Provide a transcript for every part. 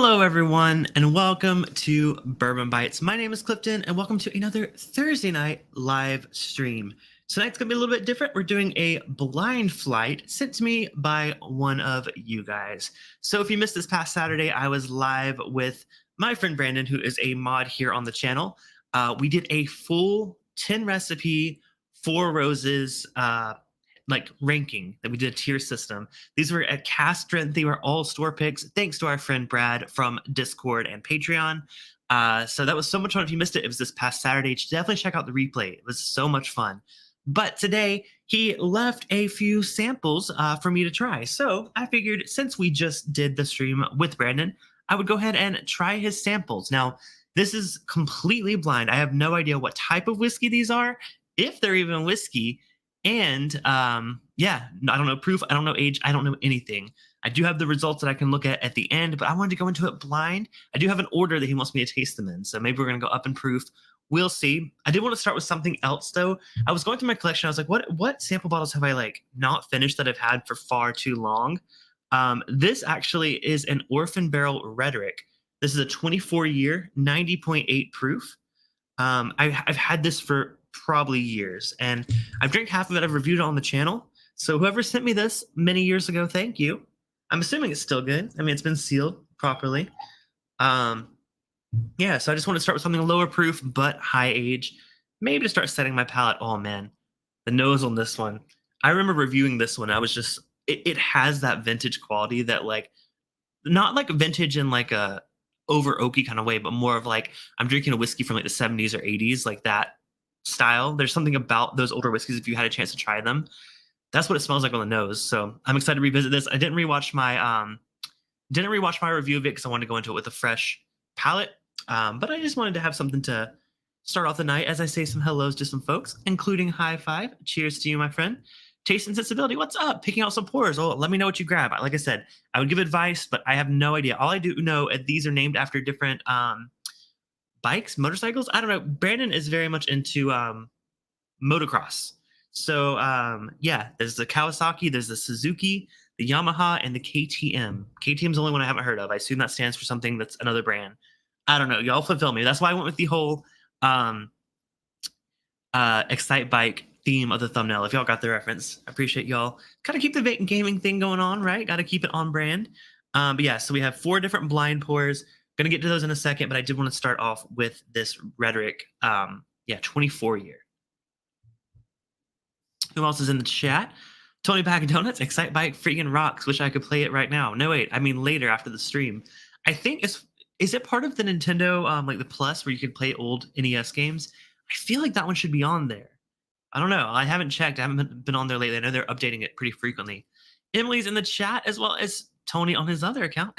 Hello, everyone, and welcome to Bourbon Bytes. My name is Clifton, and welcome to another Thursday night live stream. Tonight's going to be a little bit different. We're doing a blind flight sent to me by one of you guys. So if you missed this past Saturday, I was live with my friend Brandon, who is a mod here on the channel. We did a full 10 recipe, 4 roses, ranking that we did a tier system. These were at cast strength. They were all store picks, thanks to our friend Brad from Discord and Patreon. So that was so much fun. If you missed it, it was this past Saturday. Definitely check out the replay. It was so much fun. But today he left a few samples for me to try. So I figured since we just did the stream with Brandon, I would go ahead and try his samples. Now, this is completely blind. I have no idea what type of whiskey these are, if they're even whiskey. And yeah, I don't know proof, I don't know age, I don't know anything. I do have the results that I can look at the end, but I wanted to go into it blind. I do have an order that he wants me to taste them in, so maybe we're gonna go up in proof. We'll see. I did want to start with something else though. I was going through my collection. I was like, what sample bottles have I not finished that I've had for far too long? This actually is an Orphan Barrel Rhetoric. This is a 24-year, 90.8 proof. I've had this for probably years, and I've drank half of it. I've reviewed it on the channel. So whoever sent me this many years ago, thank you. I'm assuming it's still good. I mean, it's been sealed properly. Yeah, so I just want to start with something lower proof but high age. Maybe to start setting my palate. Oh man, the nose on this one. I remember reviewing this one. I was just, it has that vintage quality that not like vintage in like a over oaky kind of way, but more of like I'm drinking a whiskey from like the 70s or 80s, like that style. There's something about those older whiskeys, if you had a chance to try them, that's what it smells like on the nose. So I'm excited to revisit this. I didn't rewatch my review of it because I wanted to go into it with a fresh palate, but I just wanted to have something to start off the night as I say some hellos to some folks, including high five. Cheers to you, my friend. Taste and sensibility, what's up? Picking out some pours. Oh, let me know what you grab. Like I said, I would give advice, but I have no idea. All I do know, these are named after different bikes, motorcycles. I don't know. Brandon is very much into motocross. So yeah, there's the Kawasaki, there's the Suzuki, the Yamaha, and the KTM. KTM's the only one I haven't heard of. I assume that stands for something that's another brand. I don't know. Y'all fulfill me. That's why I went with the whole Excite Bike theme of the thumbnail. If y'all got the reference, I appreciate y'all. Gotta keep the gaming thing going on, right? Gotta keep it on brand. But yeah, so we have 4 different blind pours. Gonna get to those in a second, but I did want to start off with this Rhetoric, 24-year. Who else is in the chat? Tony Pack of Donuts, Excite Bike freaking rocks. Wish I could play it right now. No, wait, I mean later after the stream. I think is it part of the Nintendo like the Plus where you could play old NES games? I feel like that one should be on there. I don't know. I haven't checked. I haven't been on there lately. I know they're updating it pretty frequently. Emily's in the chat as well as Tony on his other account.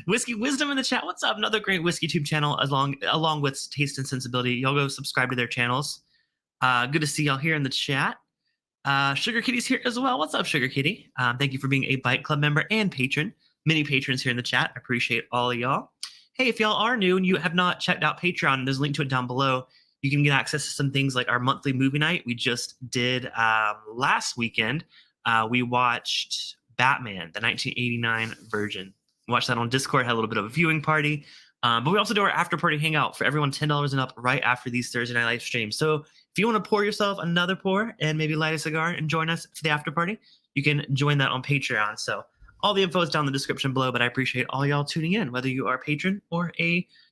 Whiskey Wisdom in the chat. What's up? Another great Whiskey Tube channel along with Taste and Sensibility. Y'all go subscribe to their channels. Good to see y'all here in the chat. Sugar Kitty's here as well. What's up, Sugar Kitty? Thank you for being a Bike Club member and patron. Many patrons here in the chat. I appreciate all of y'all. Hey, if y'all are new and you have not checked out Patreon, there's a link to it down below. You can get access to some things like our monthly movie night we just did last weekend. We watched Batman, the 1989 version. We watched that on Discord, had a little bit of a viewing party. But we also do our after party hangout for everyone $10 and up right after these Thursday night live streams. So if you want to pour yourself another pour and maybe light a cigar and join us for the after party, you can join that on Patreon. So all the info is down in the description below, but I appreciate all y'all tuning in, whether you are a patron or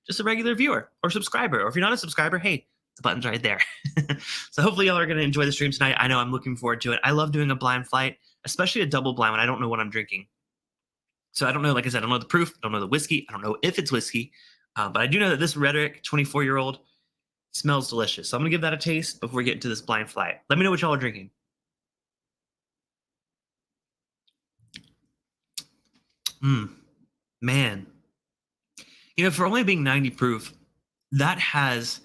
just a regular viewer or subscriber. Or if you're not a subscriber, hey, the button's right there. So hopefully y'all are going to enjoy the stream tonight. I know I'm looking forward to it. I love doing a blind flight, especially a double blind when I don't know what I'm drinking. So I don't know, like I said, I don't know the proof, I don't know the whiskey, I don't know if it's whiskey, but I do know that this Rhetoric 24-year-old smells delicious. So I'm going to give that a taste before we get into this blind flight. Let me know what y'all are drinking. Man. You know, for only being 90 proof, that has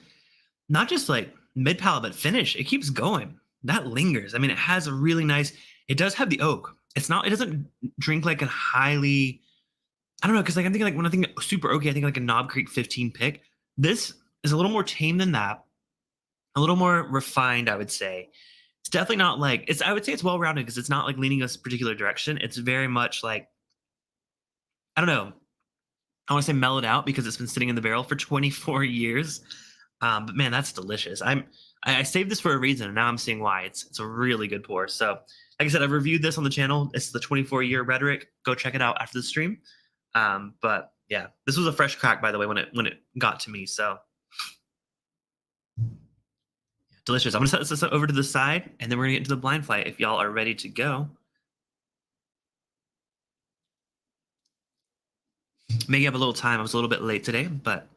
not just like mid-palate, but finish. It keeps going. That lingers. I mean, it has a really nice, it does have the oak. It doesn't drink like a highly, I don't know, because like I'm thinking like when I think super oaky, I think like a Knob Creek 15 pick. This is a little more tame than that, a little more refined, I would say. It's definitely not like I would say it's well-rounded because it's not like leaning a particular direction. It's very much like, I don't know. I want to say mellowed out because it's been sitting in the barrel for 24 years. But man, that's delicious. I saved this for a reason, and now I'm seeing why. It's a really good pour. So, like I said, I've reviewed this on the channel. It's the 24-year rhetoric. Go check it out after the stream. But yeah, this was a fresh crack, by the way, when it got to me. So delicious. I'm gonna set this over to the side, and then we're gonna get into the blind flight. If y'all are ready to go, maybe have a little time. I was a little bit late today, but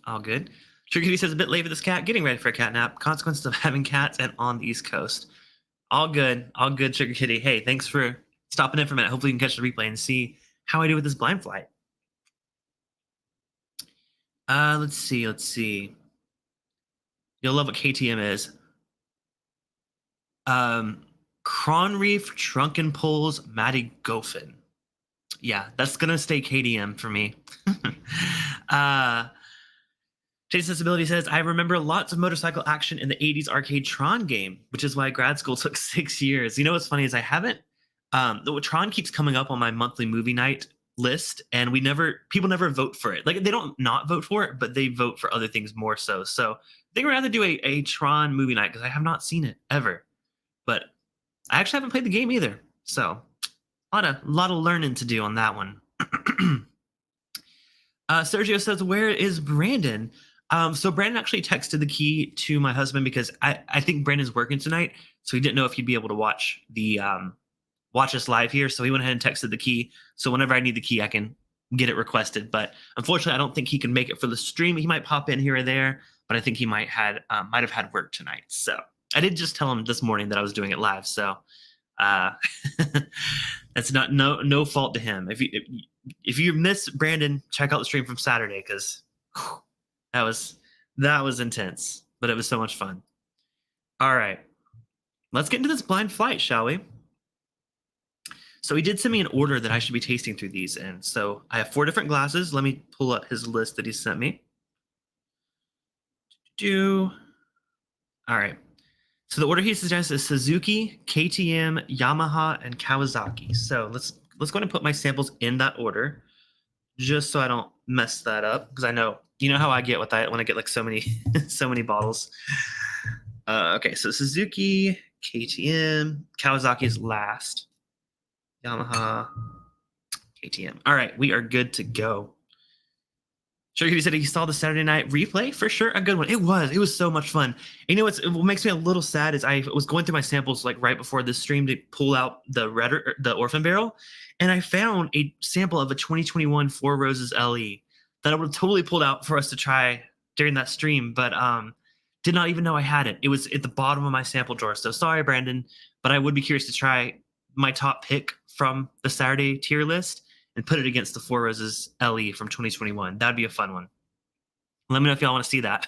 all good. Sugar Kitty says a bit late for this cat. Getting ready for a cat nap. Consequences of having cats and on the East Coast. All good, Sugar Kitty. Hey, thanks for stopping in for a minute. Hopefully, you can catch the replay and see how I do with this blind flight. Let's see. You'll love what KTM is. Cronreef, Drunken Poles, Matty Goffin. Yeah, that's gonna stay KDM for me. Jason Disability says, I remember lots of motorcycle action in the 80s arcade Tron game, which is why grad school took 6 years. You know what's funny is I haven't, the Tron keeps coming up on my monthly movie night list, and people never vote for it. Like, they don't not vote for it, but they vote for other things more so. So I think we'd rather do a Tron movie night because I have not seen it ever. But I actually haven't played the game either. So a lot of learning to do on that one. Sergio says, where is Brandon? So Brandon actually texted the key to my husband because I think Brandon's working tonight, so he didn't know if he'd be able to watch us live here. So he went ahead and texted the key. So whenever I need the key, I can get it requested. But unfortunately, I don't think he can make it for the stream. He might pop in here or there, but I think he might have had work tonight. So I did just tell him this morning that I was doing it live. So that's not no fault to him. If you miss Brandon, check out the stream from Saturday because that was intense, but it was so much fun. All right, let's get into this blind flight, shall we? So he did send me an order that I should be tasting through these in. So I have 4 different glasses. Let me pull up his list that he sent me. All right. So the order he suggests is Suzuki, KTM, Yamaha, and Kawasaki. So let's go ahead and put my samples in that order, just so I don't mess that up. Because I know you know how I get with that when I get like so many so many bottles. Okay, so Suzuki, KTM, Kawasaki is last. Yamaha, KTM. All right, we are good to go. Sure, he said he saw the Saturday night replay. For sure, a good one. It was so much fun. And you know what makes me a little sad is I was going through my samples like right before this stream to pull out the Orphan Barrel, and I found a sample of a 2021 Four Roses LE that I would have totally pulled out for us to try during that stream, but did not even know I had it. It was at the bottom of my sample drawer. So sorry, Brandon, but I would be curious to try my top pick from the Saturday tier list and put it against the Four Roses LE from 2021. That'd be a fun one. Let me know if y'all want to see that.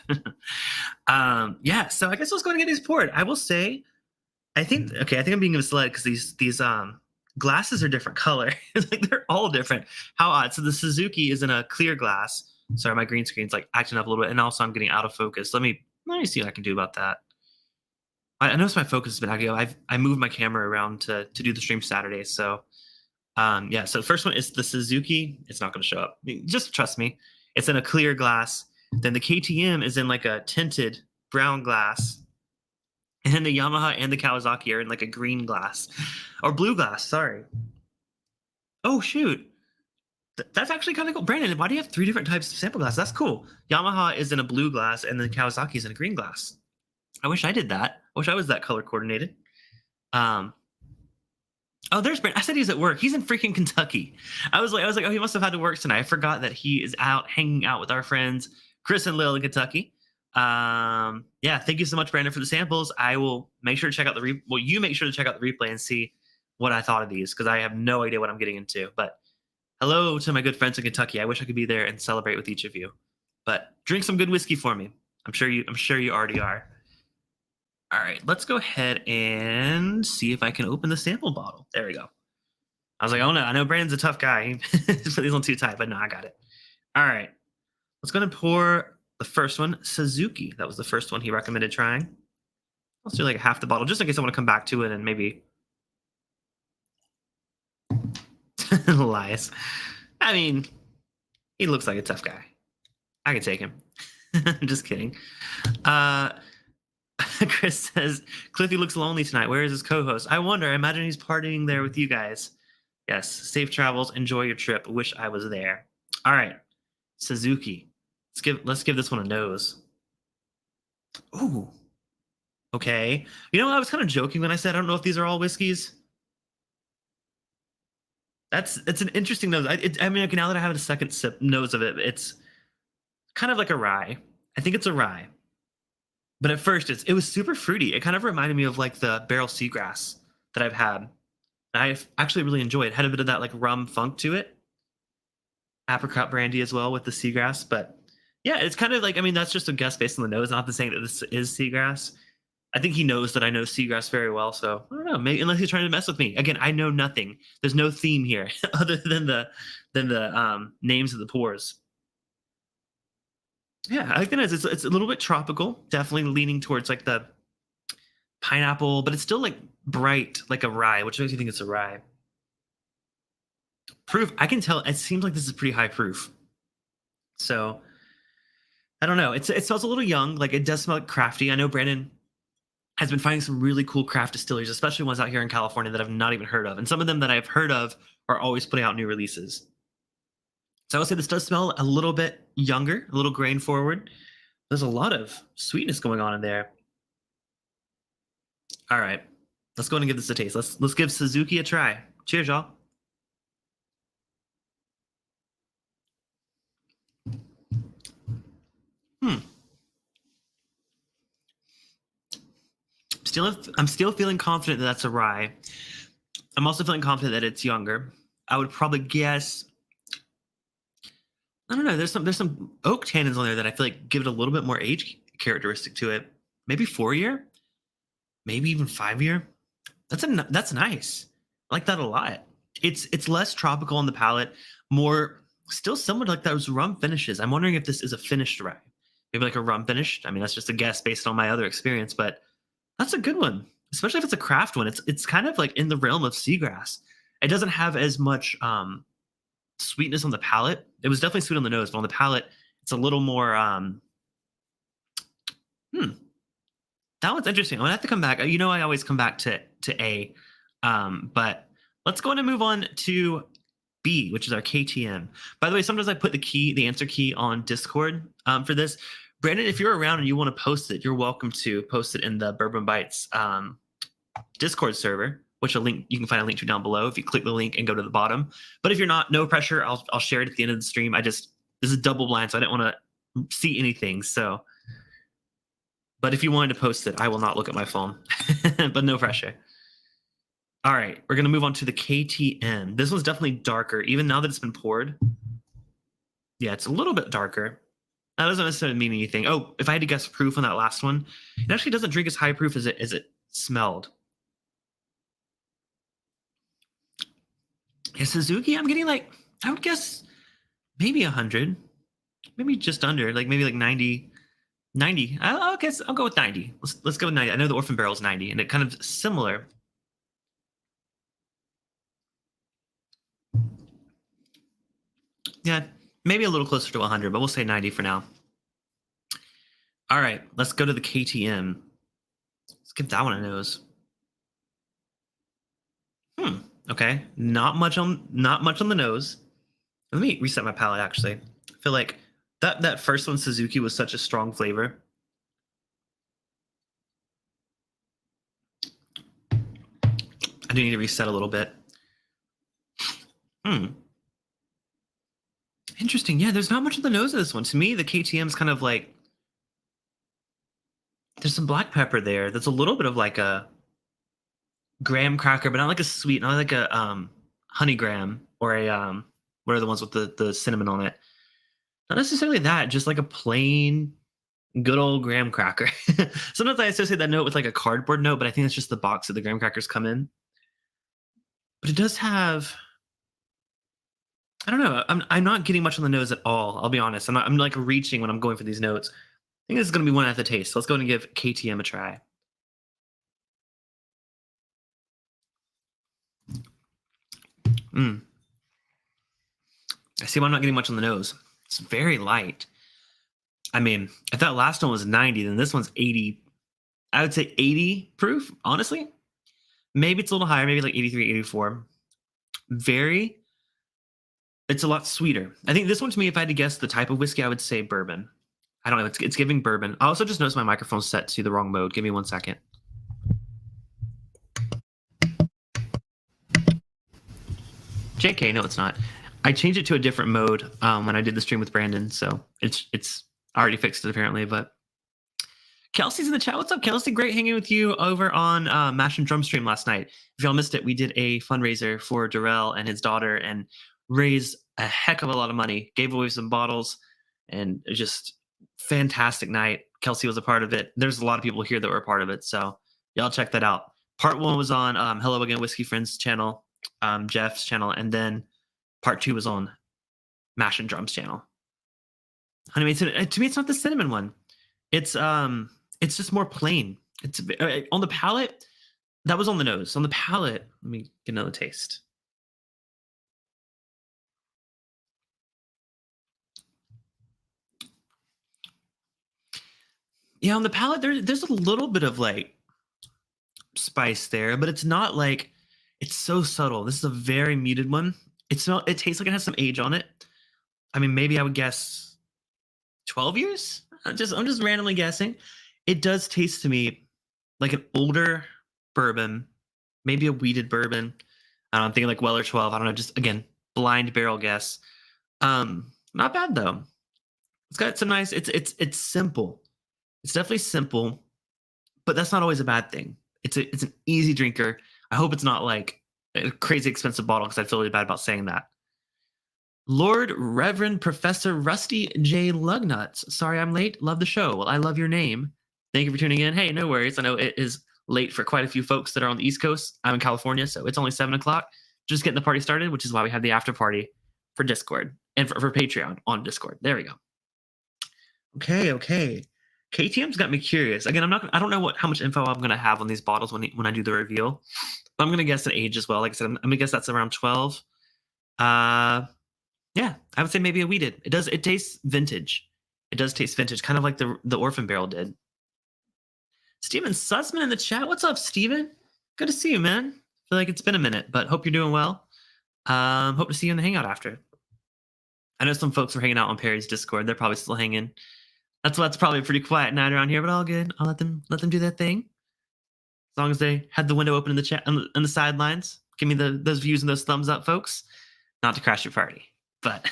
Yeah, so I guess let's go and get these poured. I will say, I think I'm being misled because these glasses are different color. Like they're all different. How odd. So the Suzuki is in a clear glass. Sorry, my green screen's like acting up a little bit, and also I'm getting out of focus. Let me see what I can do about that. I noticed my focus has been acting. I moved my camera around to do the stream Saturday, so. Yeah, so the first one is the Suzuki. It's not going to show up. Just trust me. It's in a clear glass. Then the KTM is in like a tinted brown glass. And then the Yamaha and the Kawasaki are in like a green glass. Or blue glass, sorry. Oh, shoot. That's actually kind of cool. Brandon, why do you have 3 different types of sample glass? That's cool. Yamaha is in a blue glass, and then Kawasaki is in a green glass. I wish I did that. I wish I was that color coordinated. Oh, there's Brent. I said he's at work. He's in freaking Kentucky. I was like, oh, he must have had to work tonight. I forgot that he is out hanging out with our friends Chris and Lil in Kentucky. Yeah, thank you so much, Brandon, for the samples. I will make sure to check out you make sure to check out the replay and see what I thought of these because I have no idea what I'm getting into. But hello to my good friends in Kentucky. I wish I could be there and celebrate with each of you. But drink some good whiskey for me. I'm sure you already are. All right, let's go ahead and see if I can open the sample bottle. There we go. I was like, oh no, I know Brandon's a tough guy. He put these on too tight, but no, I got it. All right, let's go and pour the first one, Suzuki. That was the first one he recommended trying. Let's do like half the bottle, just in case I want to come back to it and maybe lies. I mean, He looks like a tough guy. I can take him. I'm just kidding. Uh, Chris says Cliffy looks lonely tonight. Where is his co-host? I wonder. I imagine he's partying there with you guys. Yes. Safe travels. Enjoy your trip. Wish I was there. All right. Suzuki. Let's give this one a nose. Ooh. Okay. You know, I was kind of joking when I said I don't know if these are all whiskeys. It's an interesting nose. I mean, okay, now that I have a second sip nose of it, it's kind of like a rye. I think it's a rye. But at first, it was super fruity. It kind of reminded me of like the barrel seagrass that I've had. I've actually really enjoyed it. Had a bit of that like rum funk to it. Apricot brandy as well with the seagrass. But yeah, it's kind of like, I mean, that's just a guess based on the nose. Not to saying that this is seagrass. I think he knows that I know seagrass very well. So I don't know. Maybe unless he's trying to mess with me. Again, I know nothing. There's no theme here other than the names of the pours. Yeah, I like the nose. It's a little bit tropical, definitely leaning towards like the pineapple, but it's still like bright, like a rye, which makes you think it's a rye. Proof, I can tell. It seems like this is pretty high proof. So I don't know. It smells a little young. Like it does smell like crafty. I know Brandon has been finding some really cool craft distilleries, especially ones out here in California that I've not even heard of, and some of them that I've heard of are always putting out new releases. So I would say this does smell a little bit younger, a little grain forward. There's a lot of sweetness going on in there. All right, let's go ahead and give this a taste. Let's give Suzuki a try. Cheers, y'all. I'm still feeling confident that that's a rye. I'm also feeling confident that it's younger. I would probably guess. I don't know. There's some oak tannins on there that I feel like give it a little bit more age characteristic to it. Maybe 4 year, maybe even 5 year. That's nice. I like that a lot. It's less tropical on the palate, more still somewhat like those rum finishes. I'm wondering if this is a finished rye, maybe like a rum finished. I mean, that's just a guess based on my other experience, but that's a good one, especially if it's a craft one. It's kind of like in the realm of seagrass. It doesn't have as much sweetness on the palate. It was definitely sweet on the nose, but on the palate, it's a little more. Hmm, that one's interesting. I'm gonna have to come back. You know, I always come back to A, but let's go on and move on to B, which is our KTM. By the way, sometimes I put the answer key on Discord for this. Brandon, if you're around and you want to post it, you're welcome to post it in the Bourbon Bytes Discord server, which you can find a link to down below if you click the link and go to the bottom. But if you're not, no pressure. I'll share it at the end of the stream. This is double blind, so I didn't want to see anything. So, but if you wanted to post it, I will not look at my phone. But no pressure. All right, we're gonna move on to the KTM. This one's definitely darker, even now that it's been poured. Yeah, it's a little bit darker. That doesn't necessarily mean anything. Oh, if I had to guess proof on that last one, it actually doesn't drink as high proof as it smelled. Yeah, Suzuki, I'm getting like, I would guess maybe 100, maybe just under, like maybe like 90. I'll guess I'll go with 90. Let's go with 90. I know the Orphan Barrel is 90, and it kind of similar. Yeah, maybe a little closer to 100, but we'll say 90 for now. All right, let's go to the KTM. Let's give that one a nose. Okay, not much on the nose. Let me reset my palate. Actually, I feel like that first one, Suzuki, was such a strong flavor. I do need to reset a little bit. Interesting. Yeah, there's not much on the nose of this one. To me, the KTM is kind of like there's some black pepper there. That's a little bit of like a graham cracker, but not like a sweet, not like a honey graham or a what are the ones with the cinnamon on it? Not necessarily that, just like a plain good old graham cracker. Sometimes I associate that note with like a cardboard note, but I think that's just the box that the graham crackers come in. But it does have. I don't know. I'm not getting much on the nose at all. I'll be honest. I'm like reaching when I'm going for these notes. I think this is going to be one at the taste. So let's go ahead and give KTM a try. I see why I'm not getting much on the nose. It's very light. I mean, if that last one was 90, then this one's 80. I would say 80 proof, honestly. Maybe it's a little higher, maybe like 83, 84. Very, it's a lot sweeter. I think this one to me, if I had to guess the type of whiskey, I would say bourbon. I don't know. It's giving bourbon. I also just noticed my microphone's set to the wrong mode. Give me 1 second. JK, no, it's not. I changed it to a different mode when I did the stream with Brandon, so it's already fixed it apparently. But Kelsey's in the chat. What's up, Kelsey? Great hanging with you over on Mash and Drum stream last night. If y'all missed it, we did a fundraiser for Darrell and his daughter and raised a heck of a lot of money. Gave away some bottles, and it was just fantastic night. Kelsey was a part of it. There's a lot of people here that were a part of it, so y'all check that out. Part 1 was on Hello Again Whiskey Friends channel, Jeff's channel, and then part 2 was on Mash and Drums channel. Honey Mason, to me, it's not the cinnamon one. It's just more plain. It's on the palate. That was on the nose. On the palate, let me get another taste. Yeah, on the palate, there's a little bit of like spice there, but it's not like, it's so subtle. This is a very muted one. It tastes like it has some age on it. I mean, maybe I would guess 12 years. I'm just randomly guessing. It does taste to me like an older bourbon, maybe a wheated bourbon. I'm thinking like Weller 12. I don't know. Just again, blind barrel guess. Not bad though. It's got some nice. It's simple. It's definitely simple, but that's not always a bad thing. It's an easy drinker. I hope it's not like a crazy expensive bottle because I feel really bad about saying that. Lord Reverend Professor Rusty J. Lugnuts. Sorry I'm late. Love the show. Well, I love your name. Thank you for tuning in. Hey, no worries. I know it is late for quite a few folks that are on the East Coast. I'm in California, so it's only 7 o'clock. Just getting the party started, which is why we have the after party for Discord and for Patreon on Discord. There we go. Okay. KTM's got me curious. Again, I don't know how much info I'm gonna have on these bottles when I do the reveal. But I'm gonna guess an age as well. Like I said, I'm gonna guess that's around 12. Yeah, I would say maybe a wheated. It tastes vintage. It does taste vintage, kind of like the Orphan Barrel did. Steven Sussman in the chat. What's up, Steven? Good to see you, man. Feel like it's been a minute, but hope you're doing well. Hope to see you in the hangout after. I know some folks were hanging out on Perry's Discord. They're probably still hanging. That's probably a pretty quiet night around here, but all good. I'll let them do their thing. As long as they had the window open in the chat on the sidelines. Give me those views and those thumbs up, folks. Not to crash your party. But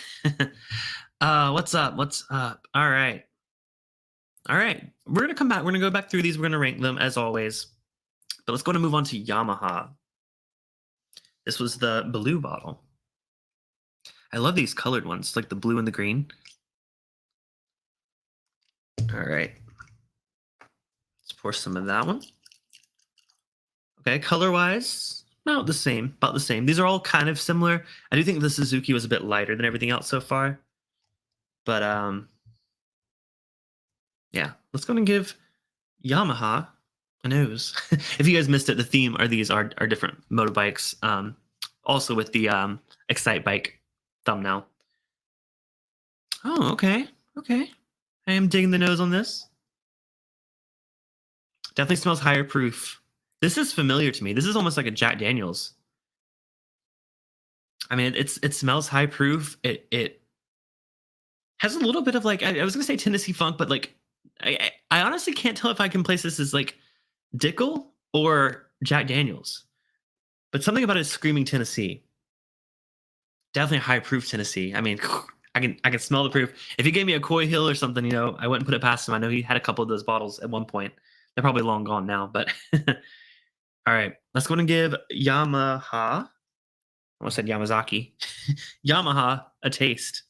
what's up? All right. We're gonna come back. We're gonna go back through these. We're gonna rank them as always. But let's go and move on to Yamaha. This was the blue bottle. I love these colored ones, like the blue and the green. All right. Let's pour some of that one. Okay, color-wise, about the same. These are all kind of similar. I do think the Suzuki was a bit lighter than everything else so far. But yeah, let's go and give Yamaha a nose. If you guys missed it, the theme are different motorbikes. Also with the Excite Bike thumbnail. Oh, okay. I am digging the nose on this. Definitely smells higher proof. This is familiar to me. This is almost like a Jack Daniels. I mean, it smells high proof. It has a little bit of like, I was gonna say Tennessee funk, but like I honestly can't tell if I can place this as like Dickel or Jack Daniels. But something about it is screaming Tennessee. Definitely high proof Tennessee. I mean, I can smell the proof. If he gave me a Coy Hill or something, I wouldn't put it past him. I know he had a couple of those bottles at one point. They're probably long gone now, but all right. Let's go and give Yamaha. I almost said Yamazaki. Yamaha a taste.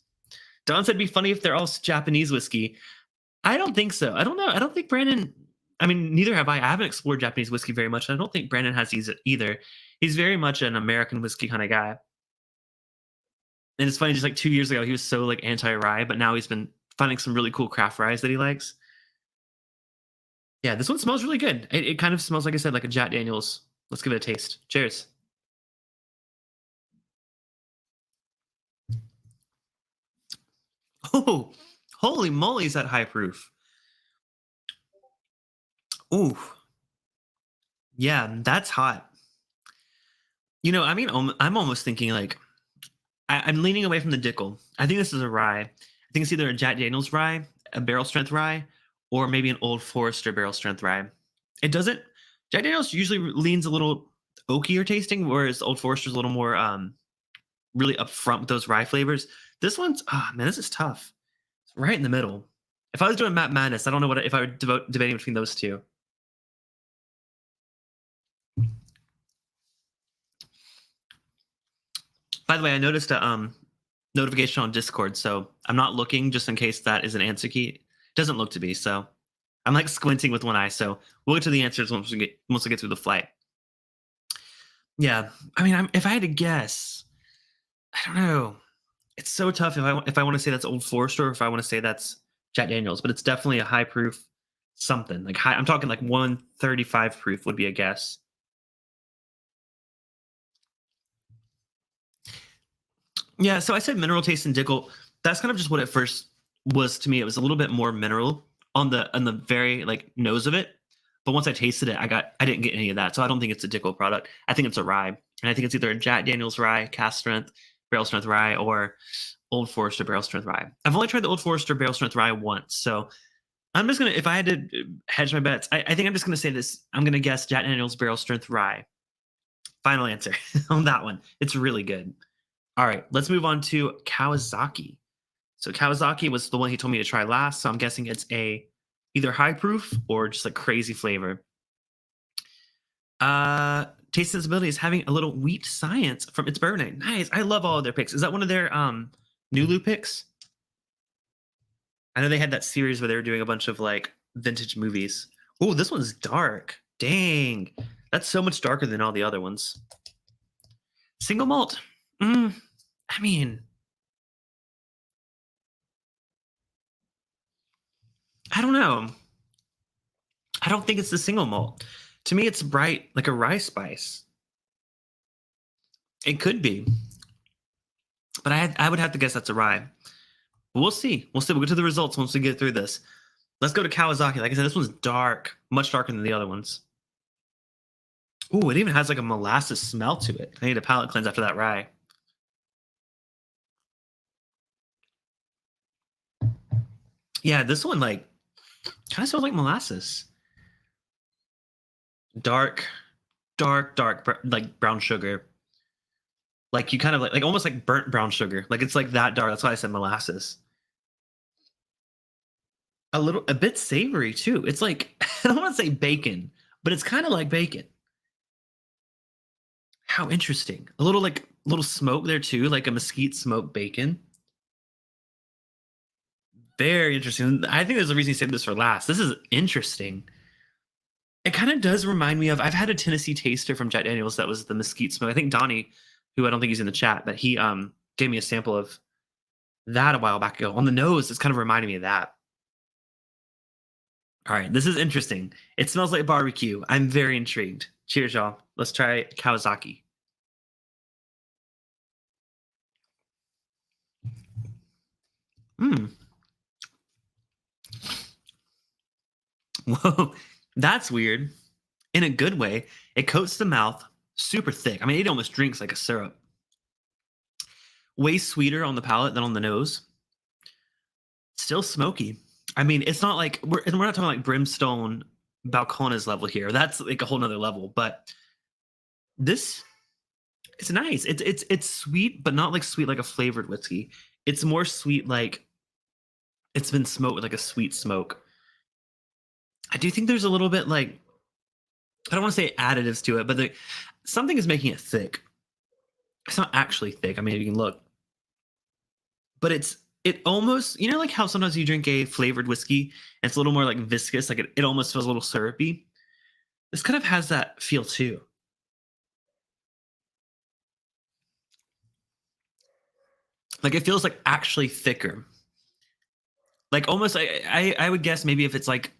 Don said it'd be funny if they're all Japanese whiskey. I don't think so. I don't know. I don't think Brandon. I mean, neither have I. I haven't explored Japanese whiskey very much. I don't think Brandon has either. He's very much an American whiskey kind of guy. And it's funny, just like 2 years ago, he was so like anti-rye, but now he's been finding some really cool craft ryes that he likes. Yeah, this one smells really good. It kind of smells, like I said, like a Jack Daniels. Let's give it a taste. Cheers. Oh, holy moly, is that high proof? Ooh, yeah, that's hot. You know, I mean, I'm almost thinking like I'm leaning away from the Dickel. I think this is a rye. I think it's either a Jack Daniels rye, a barrel strength rye, or maybe an Old Forester barrel strength rye. It doesn't. Jack Daniels usually leans a little oakier tasting, whereas Old Forester's a little more really upfront with those rye flavors. This one's man, this is tough. It's right in the middle. If I was doing Map Madness, I don't know what if I were debating between those two. By the way, I noticed a notification on Discord, so I'm not looking just in case that is an answer key. It doesn't look to be, so I'm like squinting with one eye. So we'll get to the answers once we get through the flight. Yeah, I mean, if I had to guess, I don't know. It's so tough if I want to say that's Old Forester or if I want to say that's Jack Daniels, but it's definitely a high proof something like high. I'm talking like 135 proof would be a guess. Yeah, so I said mineral taste and Dickel. That's kind of just what it first was to me. It was a little bit more mineral on the very like nose of it. But once I tasted it, I didn't get any of that. So I don't think it's a Dickel product. I think it's a rye. And I think it's either a Jack Daniels rye, cast strength, barrel strength rye, or Old Forester barrel strength rye. I've only tried the Old Forester barrel strength rye once. So I'm just gonna if I had to hedge my bets, I think I'm just gonna say this. I'm gonna guess Jack Daniels barrel strength rye. Final answer on that one. It's really good. All right, let's move on to Kawasaki. So Kawasaki was the one he told me to try last. So I'm guessing it's a either high proof or just like crazy flavor. Taste sensibility is having a little wheat science from its bourbon. Nice. I love all of their picks. Is that one of their Nulu picks? I know they had that series where they were doing a bunch of like vintage movies. Oh, this one's dark. Dang. That's so much darker than all the other ones. Single malt. I mean, I don't know. I don't think it's the single malt. To me, it's bright like a rye spice. It could be, but I would have to guess that's a rye. But we'll see. We'll see. We'll get to the results once we get through this. Let's go to Kawasaki. Like I said, this one's dark, much darker than the other ones. Ooh, it even has like a molasses smell to it. I need a palate cleanse after that rye. Yeah, this one like kind of smells like molasses. Dark, dark, like brown sugar. Like you kind of like almost like burnt brown sugar. Like it's like that dark. That's why I said molasses. A bit savory too. It's like I don't want to say bacon, but it's kind of like bacon. How interesting. A little smoke there too, like a mesquite smoked bacon. Very interesting. I think there's a reason you saved this for last. This is interesting. It kind of does remind me of I've had a Tennessee taster from Jack Daniels that was the mesquite smoke. I think Donnie, who I don't think he's in the chat, but he gave me a sample of that a while back ago. On the nose, it's kind of reminding me of that. All right, this is interesting. It smells like barbecue. I'm very intrigued. Cheers, y'all. Let's try Kawasaki. Hmm. Whoa, that's weird. In a good way. It coats the mouth super thick. I mean, it almost drinks like a syrup. Way sweeter on the palate than on the nose. Still smoky. I mean, it's not like we're not talking like brimstone Balcones level here. That's like a whole nother level. But this it's nice. It's sweet, but not like sweet like a flavored whiskey. It's more sweet like it's been smoked with like a sweet smoke. I do think there's a little bit like I don't want to say additives to it, but something is making it thick. It's not actually thick. I mean, you can look, but it almost like how sometimes you drink a flavored whiskey and it's a little more like viscous, like it almost feels a little syrupy. This kind of has that feel too. Like it feels like actually thicker. Like almost I would guess maybe if it's like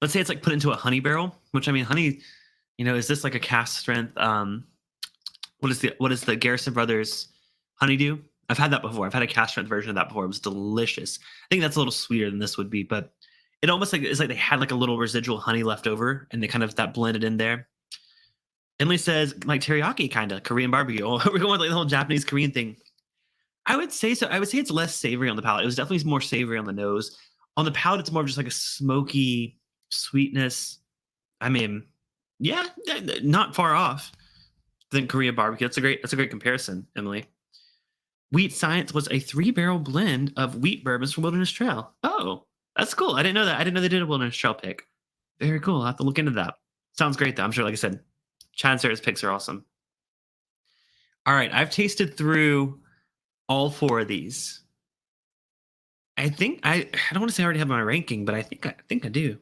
let's say it's like put into a honey barrel, which I mean honey, is this like a cast strength what is the Garrison Brothers honeydew? I've had that before. I've had a cast strength version of that before. It was delicious. I think that's a little sweeter than this would be, but it almost like it's like they had like a little residual honey left over, and they kind of that blended in there. Emily says like teriyaki, kind of Korean barbecue. Oh, we're going with like the whole Japanese Korean thing. I would say so. I would say it's less savory on the palate. It was definitely more savory on the nose. On the palate, it's more of just like a smoky sweetness. I mean, yeah, not far off than Korean barbecue. That's a great comparison, Emily. Wheat Science was a 3-barrel blend of wheat bourbons from Wilderness Trail. Oh, that's cool. I didn't know that. I didn't know they did a Wilderness Trail pick. Very cool. I'll have to look into that. Sounds great, though. I'm sure, like I said, Chad and Sarah's picks are awesome. All right. I've tasted through all 4 of these. I think I don't want to say I already have my ranking, but I think I do.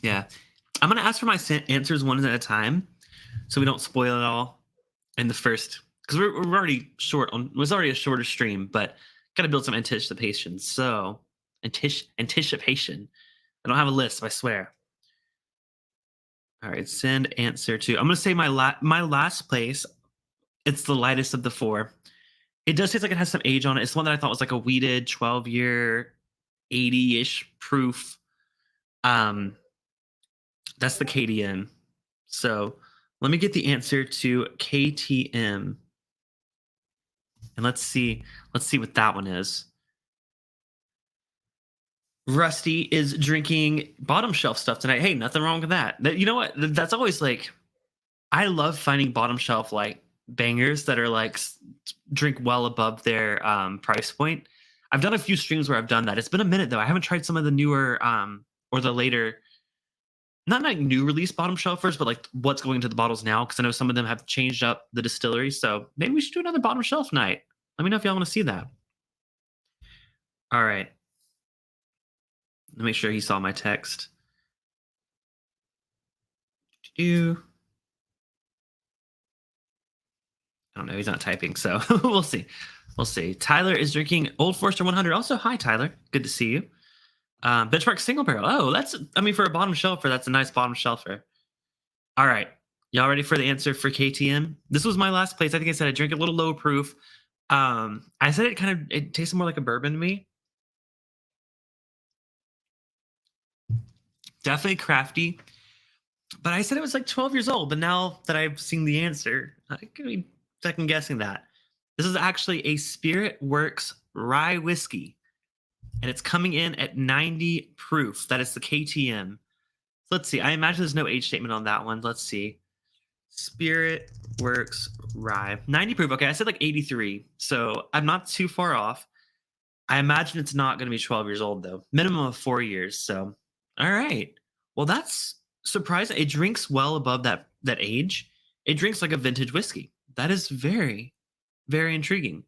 Yeah. I'm going to ask for my answers one at a time so we don't spoil it all in the first, because we're already short on, it was already a shorter stream, but got to build some anticipation. So anticipation. I don't have a list, I swear. All right, send answer to. I'm gonna say my last place. It's the lightest of the 4. It does taste like it has some age on it. It's one that I thought was like a wheated 12-year, 80-ish proof. That's the KTM. So let me get the answer to KTM. And let's see what that one is. Rusty is drinking bottom shelf stuff tonight. Hey, nothing wrong with that. You know what? That's always like, I love finding bottom shelf like bangers that are like drink well above their price point. I've done a few streams where I've done that. It's been a minute though. I haven't tried some of the newer or the later, not like new release bottom shelfers, but like what's going into the bottles now, because I know some of them have changed up the distillery. So maybe we should do another bottom shelf night. Let me know if y'all want to see that. All right. Let me make sure he saw my text. I don't know. He's not typing, so we'll see. We'll see. Tyler is drinking Old Forester 100. Also, hi, Tyler. Good to see you. Benchmark single barrel. Oh, for a bottom shelfer, that's a nice bottom shelfer. All right. Y'all ready for the answer for KTM? This was my last place. I think I said I drink a little low proof. I said it tasted more like a bourbon to me. Definitely crafty. But I said it was like 12 years old. But now that I've seen the answer, I could be second guessing that. This is actually a Spirit Works rye whiskey. And it's coming in at 90 proof. That is the KTM. Let's see. I imagine there's no age statement on that one. Let's see. Spirit Works rye. 90 proof. Okay, I said like 83. So I'm not too far off. I imagine it's not going to be 12 years old, though. Minimum of 4 years. So, all right. Well, that's surprising. It drinks well above that age. It drinks like a vintage whiskey. That is very, very intriguing.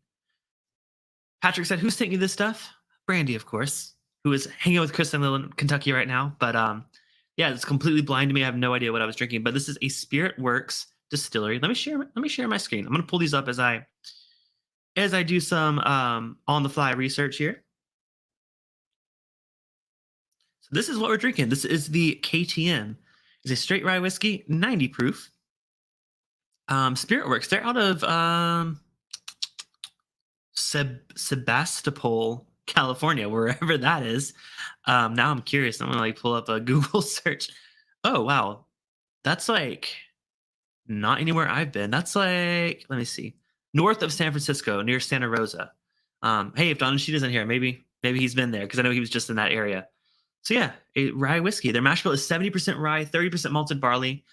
Patrick said, who's taking this stuff? Brandy, of course, who is hanging with Chris in Kentucky right now. But yeah, it's completely blind to me. I have no idea what I was drinking. But this is a Spirit Works distillery. Let me share my screen. I'm going to pull these up as I do some on the fly research here. So this is what we're drinking. This is the KTM. It's a straight rye whiskey, 90 proof. Spirit Works. They're out of Sebastopol, California, wherever that is. Now I'm curious. I'm gonna like pull up a Google search. Oh wow, that's like not anywhere I've been. That's like, let me see, north of San Francisco, near Santa Rosa. Hey, if Don Sheet isn't here, maybe he's been there, because I know he was just in that area. So yeah, a rye whiskey. Their mash bill is 70% rye, 30% malted barley.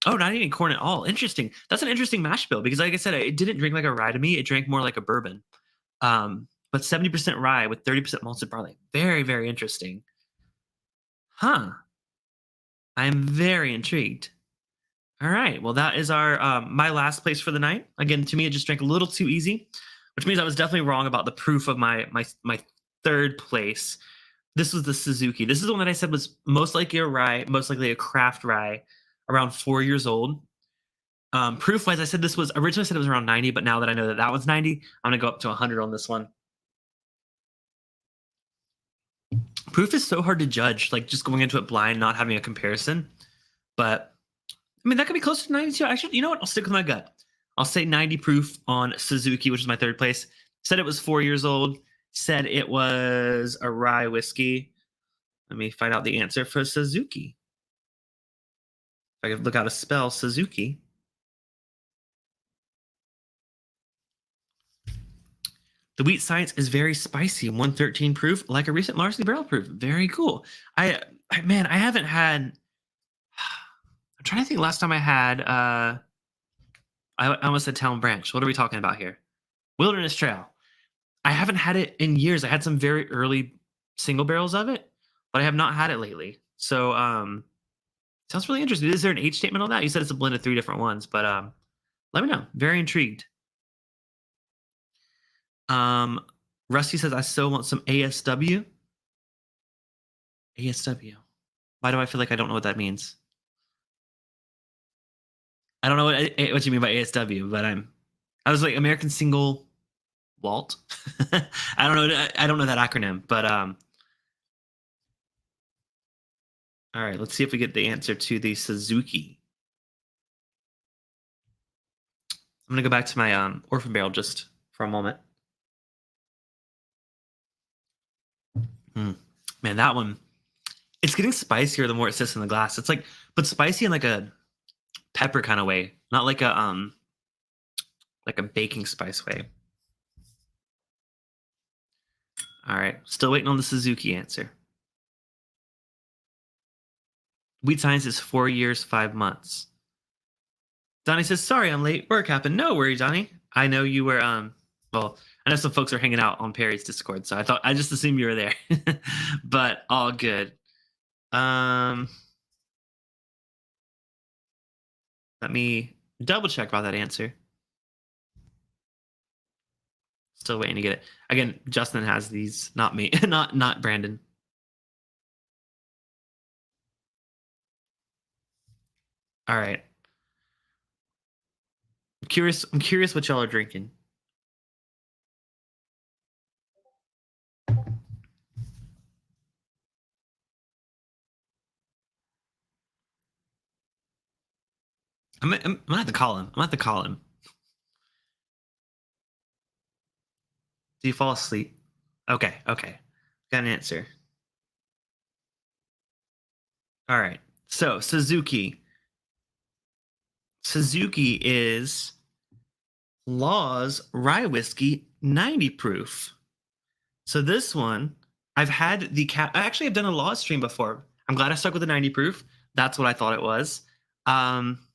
Oh, not even corn at all. Interesting. That's an interesting mash bill, because like I said, it didn't drink like a rye to me. It drank more like a bourbon. But 70% rye with 30% malted barley. Very, very interesting. Huh. I am very intrigued. All right. Well, that is our my last place for the night. Again, to me, it just drank a little too easy, which means I was definitely wrong about the proof of my third place. This was the Suzuki. This is the one that I said was most likely a rye, most likely a craft rye, around 4 years old. Proof wise, I said this was originally said it was around 90, but now that I know that one's 90, I'm gonna go up to 100 on this one. Proof is so hard to judge, like just going into it blind, not having a comparison. But I mean, that could be close to 92. Actually, you know what? I'll stick with my gut. I'll say 90 proof on Suzuki, which is my third place. Said it was 4 years old. Said it was a rye whiskey. Let me find out the answer for Suzuki. If I could look out a spell, Suzuki. The wheat science is very spicy, 113 proof, like a recent largely barrel proof. Very cool. Man, I haven't had. I'm trying to think. Last time I had, I almost said Town Branch. What are we talking about here? Wilderness Trail. I haven't had it in years. I had some very early single barrels of it, but I have not had it lately. So, sounds really interesting. Is there an age statement on that? You said it's a blend of 3 different ones, but let me know. Very intrigued. Rusty says, I still want some ASW. ASW. Why do I feel like I don't know what that means? I don't know what you mean by ASW, but I was like American Single Walt. I don't know that acronym, but all right, let's see if we get the answer to the Suzuki. I'm gonna go back to my orphan barrel just for a moment. Man, that one, it's getting spicier the more it sits in the glass. It's like, but spicy in like a pepper kind of way, not like a baking spice way. All right, still waiting on the Suzuki answer. Wheat science is 4 years, 5 months. Donnie says, sorry, I'm late. Work happened. No worries, Donnie. I know you were, well, I know some folks are hanging out on Perry's Discord, so I just assumed you were there, but all good. Let me double check about that answer. Still waiting to get it. Again, Justin has these, not me, not Brandon. All right. I'm curious what y'all are drinking. I'm gonna have to call him. Do you fall asleep? Okay. Got an answer. All right. So Suzuki is Law's rye whiskey, 90 proof. So this one, I've had the cap. I actually have done a Law stream before. I'm glad I stuck with the 90 proof. That's what I thought it was.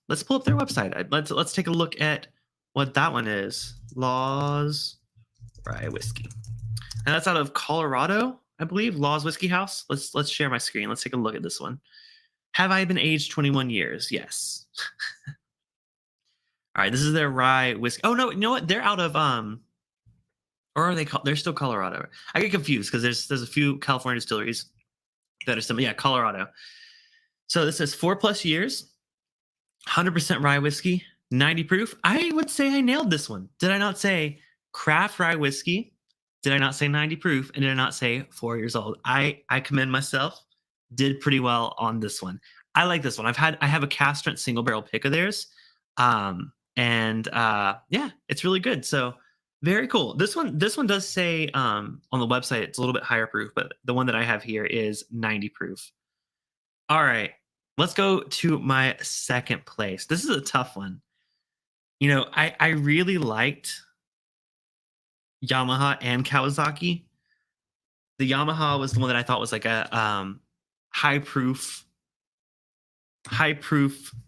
Let's pull up their website. Let's take a look at what that one is. Law's rye whiskey, and that's out of Colorado, I believe. Law's Whiskey House. Let's share my screen. Let's take a look at this one. Have I been aged 21 years? Yes. All right, this is their rye whiskey. Oh no, you know what? They're out of or are they? They're still Colorado. I get confused because there's a few California distilleries that are similar. Yeah, Colorado. So this says 4+ years, 100% rye whiskey, 90 proof. I would say I nailed this one. Did I not say craft rye whiskey? Did I not say 90 proof? And did I not say 4 years old? I commend myself. Did pretty well on this one. I like this one. I have a cast strength single barrel pick of theirs. Yeah, it's really good. So very cool. This one does say on the website it's a little bit higher proof, but the one that I have here is 90 proof. All right, let's go to my second place. This is a tough one. You know, I really liked Yamaha and Kawasaki. The Yamaha was the one that I thought was like a high proof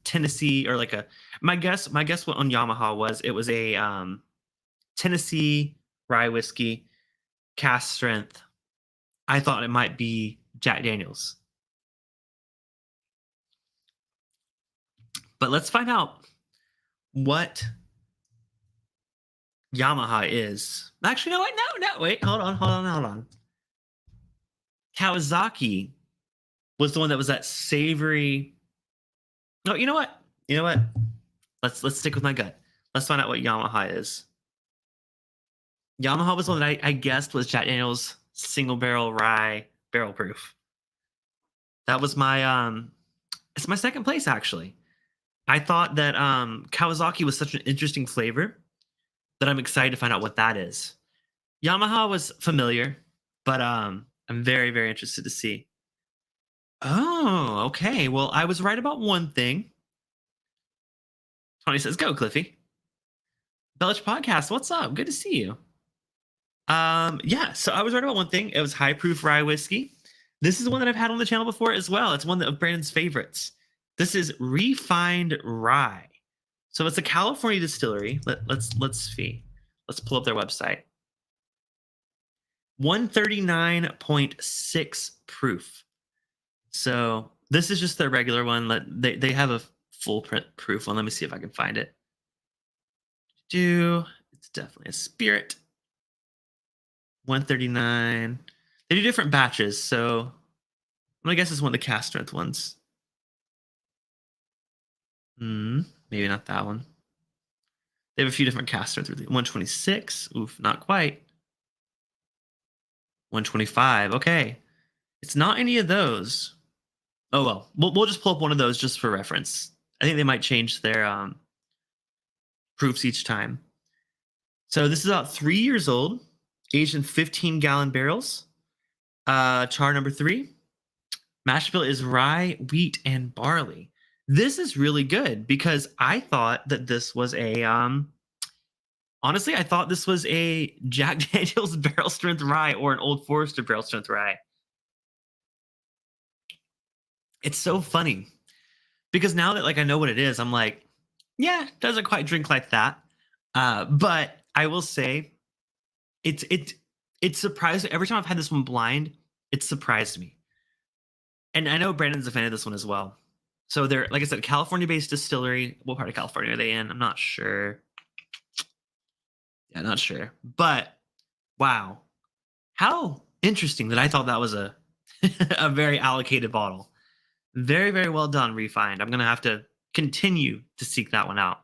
Tennessee, or like my guess what on Yamaha was it was a Tennessee rye whiskey, cast strength. I thought it might be Jack Daniels. But let's find out what Yamaha is. Actually, no, wait, hold on. Kawasaki was the one that was that savory. No, you know what? Let's stick with my gut. Let's find out what Yamaha is. Yamaha was the one that I guessed was Jack Daniels single barrel rye barrel proof. That was my it's my second place actually. I thought that Kawasaki was such an interesting flavor that I'm excited to find out what that is. Yamaha was familiar, but I'm very, very interested to see. Oh, okay. Well, I was right about one thing. Tony says, "Go, Cliffy." Belch Podcast, what's up? Good to see you. Yeah, so I was right about one thing. It was high proof rye whiskey. This is one that I've had on the channel before as well. It's one of Brandon's favorites. This is refined rye. So it's a California distillery. Let's see. Let's pull up their website. 139.6 proof. So this is just their regular one. They have a full print proof one. Let me see if I can find it. It's definitely a spirit. 139. They do different batches, so I guess it's one of the cast strength ones. Maybe not that one. They have a few different cast strength. 126. Oof, not quite. 125. Okay. It's not any of those. Oh well. We'll just pull up one of those just for reference. I think they might change their proofs each time. So this is about 3 years old, aged in 15-gallon barrels. Char number 3. Mash bill is rye, wheat, and barley. This is really good because I thought that this was a honestly, I thought this was a Jack Daniel's barrel strength rye or an Old Forester barrel strength rye. It's so funny because now that I know what it is, I'm like, yeah, it doesn't quite drink like that. But I will say it's surprised every time I've had this one blind, it surprised me. And I know Brandon's a fan of this one as well. So they're, like I said, California-based distillery. What part of California are they in? I'm not sure. Yeah, not sure. But wow, how interesting that I thought that was a a very allocated bottle. Very, very well done, Refined. I'm gonna have to continue to seek that one out.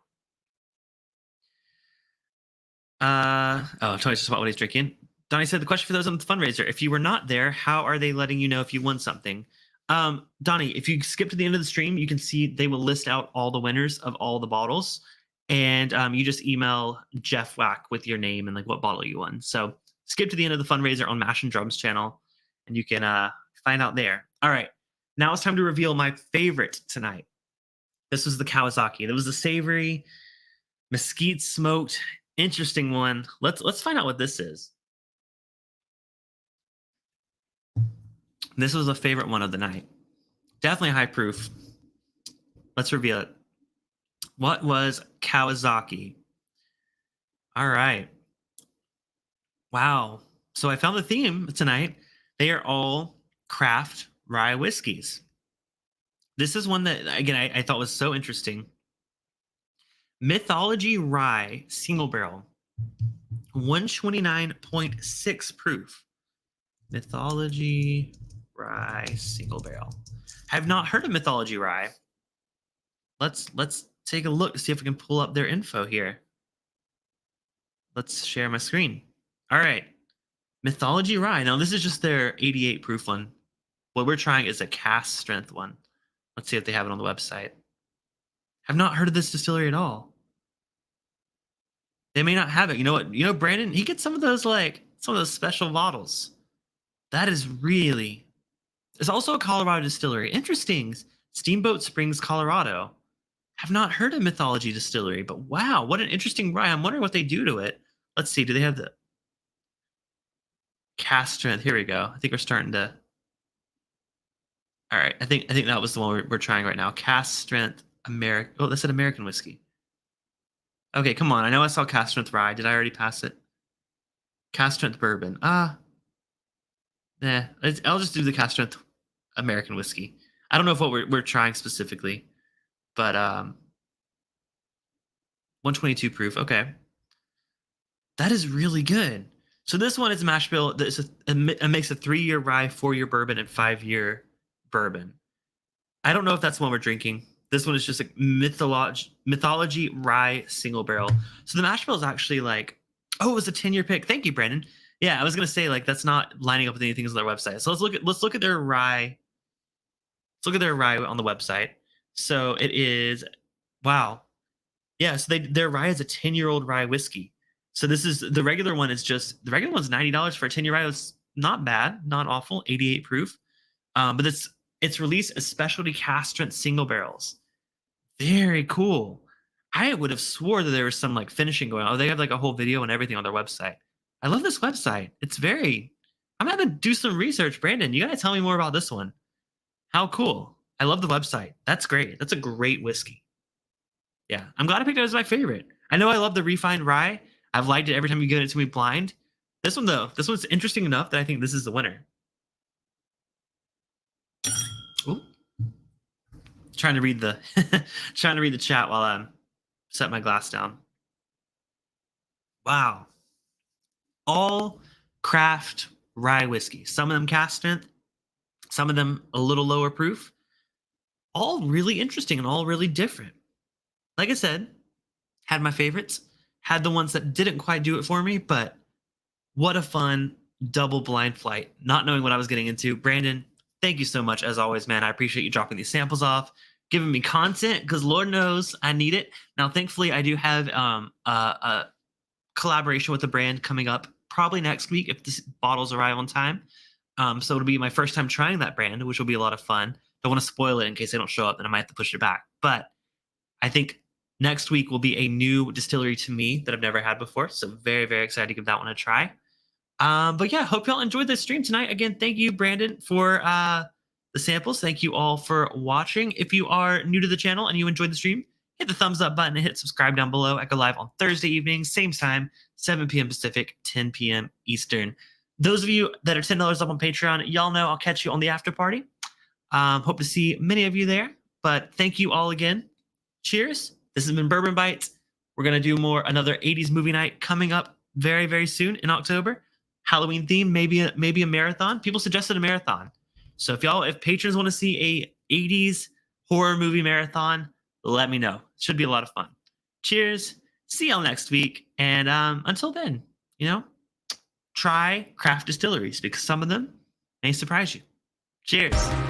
Tony's just about what he's drinking. Donnie said the question for those on the fundraiser: if you were not there, how are they letting you know if you won something? Donnie, if you skip to the end of the stream, you can see they will list out all the winners of all the bottles, and you just email Jeff Wack with your name and what bottle you won. So skip to the end of the fundraiser on Mash and Drums channel, and you can find out there. All right, now it's time to reveal my favorite tonight. This was the Kawasaki. That was the savory mesquite smoked, interesting one. Let's find out what this is. This was a favorite one of the night. Definitely high proof. Let's reveal it. What was Kawasaki? All right. Wow. So I found the theme tonight. They are all craft rye whiskeys. This is one that, again, I thought was so interesting. Mythology Rye Single Barrel. 129.6 proof. Mythology Rye Single Barrel. I have not heard of Mythology Rye. Let's take a look to see if we can pull up their info here. Let's share my screen. All right. Mythology Rye. Now, this is just their 88 proof one. What we're trying is a cast strength one. Let's see if they have it on the website. I've not heard of this distillery at all. They may not have it. You know what? You know, Brandon, he gets some of those special bottles. That is really... There's also a Colorado distillery. Interesting. Steamboat Springs, Colorado. Have not heard of Mythology Distillery, but wow, what an interesting rye. I'm wondering what they do to it. Let's see. Do they have the cast strength? Here we go. I think we're starting to... All right. I think that was the one we're trying right now. Cast strength American. Oh, that's an American whiskey. Okay, come on. I know I saw cast strength rye. Did I already pass it? Cast strength bourbon. I'll just do the cast strength American whiskey. I don't know if what we're trying specifically, but 122 proof. Okay, that is really good. So this one is mash bill. It makes a 3-year rye, 4-year bourbon, and 5-year bourbon. I don't know if that's the one we're drinking. This one is just a mythology rye single barrel. So the mash bill is actually it was a 10-year pick. Thank you, Brandon. Yeah, I was gonna say that's not lining up with anything on their website. So let's look at their rye. Let's look at their rye on the website. So it is Wow. Yeah, so their rye is a 10-year-old rye whiskey. So this is the regular one is just the regular one's $90 for a 10-year rye. It's not bad, not awful, 88 proof. But it's released as specialty cast strength single barrels. Very cool. I would have swore that there was some like finishing going on. Oh, they have like a whole video and everything on their website. I love this website. It's very I'm gonna do some research, Brandon. You gotta tell me more about this one. How cool. I love the website. That's great. That's a great whiskey. Yeah. I'm glad I picked it as my favorite. I know I love the refined rye. I've liked it every time you get it to me blind. This one though, this one's interesting enough that I think this is the winner. Ooh, trying to read the trying to read the chat while I'm set my glass down. Wow. All craft rye whiskey. Some of them cast strength, some of them a little lower proof. All really interesting and all really different. Like I said, had my favorites, had the ones that didn't quite do it for me, but what a fun double blind flight, not knowing what I was getting into. Brandon, thank you so much as always, man. I appreciate you dropping these samples off, giving me content because Lord knows I need it. Now, thankfully, I do have a collaboration with a brand coming up probably next week if the bottles arrive on time. So it'll be my first time trying that brand, which will be a lot of fun. Don't want to spoil it in case they don't show up, and I might have to push it back. But I think next week will be a new distillery to me that I've never had before. So very, very excited to give that one a try. But yeah, hope y'all enjoyed this stream tonight. Again, thank you, Brandon, for the samples. Thank you all for watching. If you are new to the channel and you enjoyed the stream, hit the thumbs up button and hit subscribe down below. I go live on Thursday evenings, same time, 7 p.m. Pacific, 10 p.m. Eastern. Those of you that are $10 up on Patreon, y'all know I'll catch you on the after party. Hope to see many of you there. But thank you all again. Cheers. This has been Bourbon Bytes. We're going to do another 80s movie night coming up very, very soon in October. Halloween theme, maybe a marathon. People suggested a marathon. So if patrons want to see a 80s horror movie marathon, let me know. Should be a lot of fun. Cheers. See y'all next week. And until then, try craft distilleries because some of them may surprise you. Cheers.